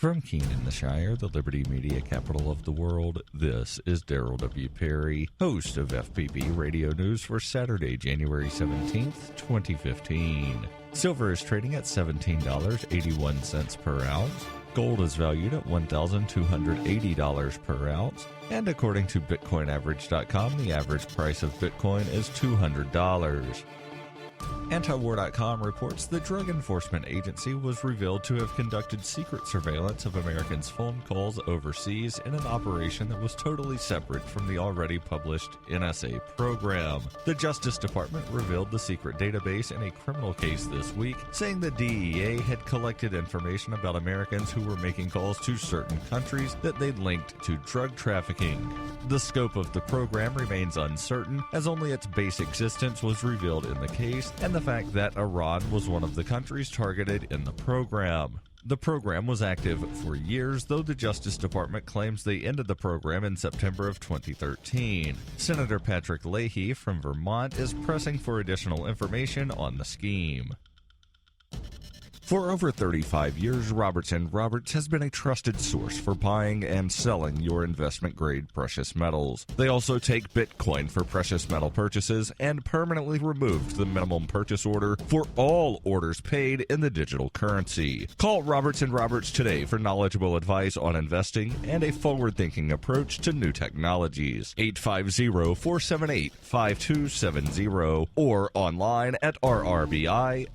From Keene in the Shire, the Liberty Media capital of the world, this is Darrell W. Perry, host of FPP Radio News for Saturday, January 17th, 2015. Silver is trading at $17.81 per ounce. Gold is valued at $1,280 per ounce. And according to BitcoinAverage.com, the average price of Bitcoin is $200. Antiwar.com reports the Drug Enforcement Agency was revealed to have conducted secret surveillance of Americans' phone calls overseas in an operation that was totally separate from the already published NSA program. The Justice Department revealed the secret database in a criminal case this week, saying the DEA had collected information about Americans who were making calls to certain countries that they'd linked to drug trafficking. The scope of the program remains uncertain, as only its base existence was revealed in the case, and the fact that Iran was one of the countries targeted in the program. The program was active for years, though the Justice Department claims they ended the program in September of 2013. Senator Patrick Leahy from Vermont is pressing for additional information on the scheme. For over 35 years, Roberts & Roberts has been a trusted source for buying and selling your investment-grade precious metals. They also take Bitcoin for precious metal purchases and permanently removed the minimum purchase order for all orders paid in the digital currency. Call Roberts & Roberts today for knowledgeable advice on investing and a forward-thinking approach to new technologies. 850-478-5270 or online at rrbi.co.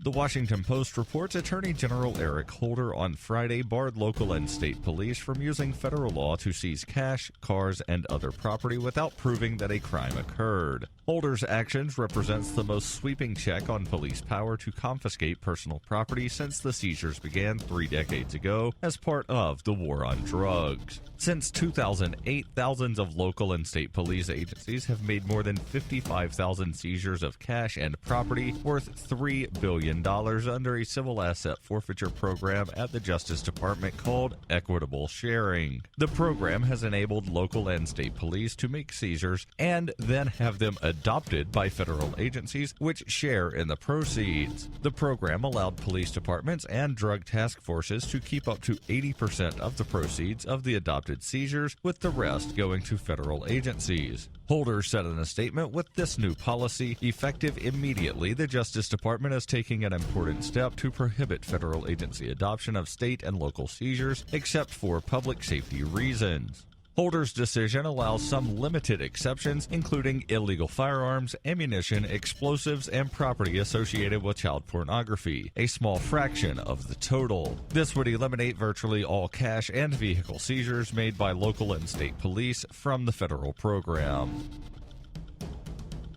The Washington Post reports Attorney General Eric Holder on Friday barred local and state police from using federal law to seize cash, cars, and other property without proving that a crime occurred. Holder's actions represents the most sweeping check on police power to confiscate personal property since the seizures began 3 decades ago as part of the war on drugs. Since 2008, thousands of local and state police agencies have made more than 55,000 seizures of cash and property worth $3 billion under a civil asset forfeiture program at the Justice Department called Equitable Sharing. The program has enabled local and state police to make seizures and then have them adopted by federal agencies which share in the proceeds. The program allowed police departments and drug task forces to keep up to 80% of the proceeds of the adopted seizures, with the rest going to federal agencies. Holder said in a statement, with this new policy effective immediately, the Justice Department is taking an important step to prohibit federal agency adoption of state and local seizures except for public safety reasons. Holder's decision allows some limited exceptions, including illegal firearms, ammunition, explosives, and property associated with child pornography, a small fraction of the total. This would eliminate virtually all cash and vehicle seizures made by local and state police from the federal program.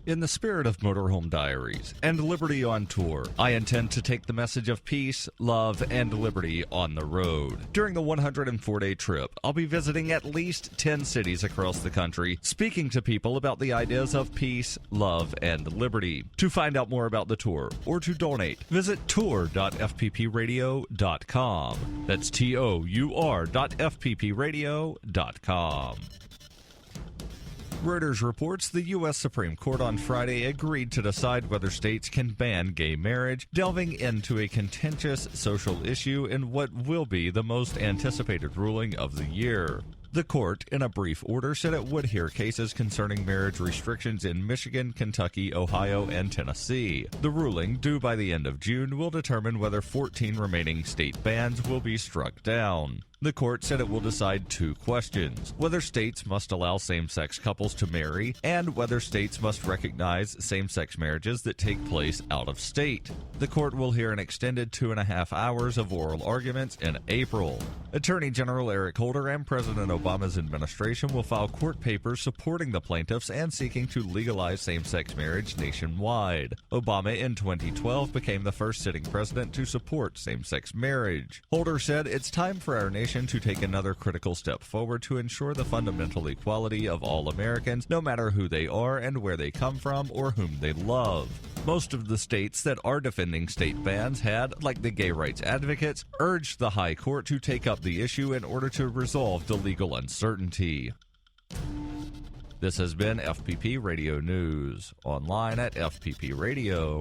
In the spirit of Motorhome Diaries and Liberty on Tour, I intend to take the message of peace, love, and liberty on the road. During the 104-day trip, I'll be visiting at least 10 cities across the country, speaking to people about the ideas of peace, love, and liberty. To find out more about the tour or to donate, visit tour.fppradio.com. That's tour.fppradio.com. Reuters reports the U.S. Supreme Court on Friday agreed to decide whether states can ban gay marriage, delving into a contentious social issue in what will be the most anticipated ruling of the year. The court, in a brief order, said it would hear cases concerning marriage restrictions in Michigan, Kentucky, Ohio, and Tennessee. The ruling, due by the end of June, will determine whether 14 remaining state bans will be struck down. The court said it will decide 2 questions: whether states must allow same-sex couples to marry, and whether states must recognize same-sex marriages that take place out of state. The court will hear an extended 2.5 hours of oral arguments in April. Attorney General Eric Holder and President Obama's administration will file court papers supporting the plaintiffs and seeking to legalize same-sex marriage nationwide. Obama in 2012 became the first sitting president to support same-sex marriage. Holder said, "It's time for our nation to take another critical step forward to ensure the fundamental equality of all Americans, no matter who they are and where they come from or whom they love." Most of the states that are defending state bans had, like the gay rights advocates, urged the High Court to take up the issue in order to resolve the legal uncertainty. This has been FPP Radio News, online at fppradio.com.